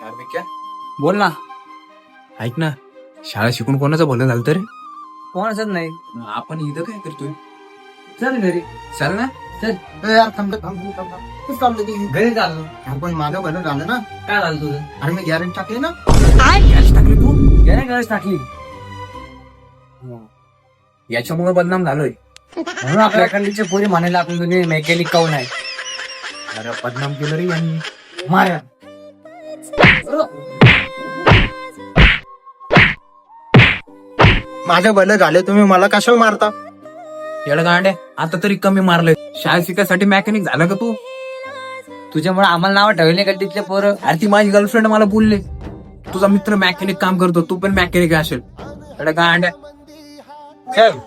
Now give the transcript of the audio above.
क्या बोल ना. ऐक ना, शाळा शिकून कोणाचं भलं झालं तर कोणाचंच नाही. आपण इथं काय करतोय? चल घरी. चल ना. घरी चाललो. आपण माझं भलं झालं ना. काय झालं तुझं? अरे मी गॅरंटी टाकली ना. गॅस टाकली तू. याने गरज टाकली याच्यामुळे बदनाम झालोय. म्हणून आपल्या कंडीचे पोरी म्हणायला आपण तुम्ही मेकॅनिक काऊन आहे. अरे बदनाम केलं रे यांनी. मारा. माझं भलं झालं, तुम्ही मला कशाला मारता? येडं गांड्या, आता तरी कमी मारलंय. शाळा शिकायसाठी मेकॅनिक झाला का तू? तुझ्यामुळे आम्हाला नाव ठेवले का तिथले पोरं. अरे ती माझी गर्लफ्रेंड मला बोलले, तुझा मित्र मेकॅनिक काम करतो, तू पण मेकॅनिक असेल. येडं गांड्या. चल.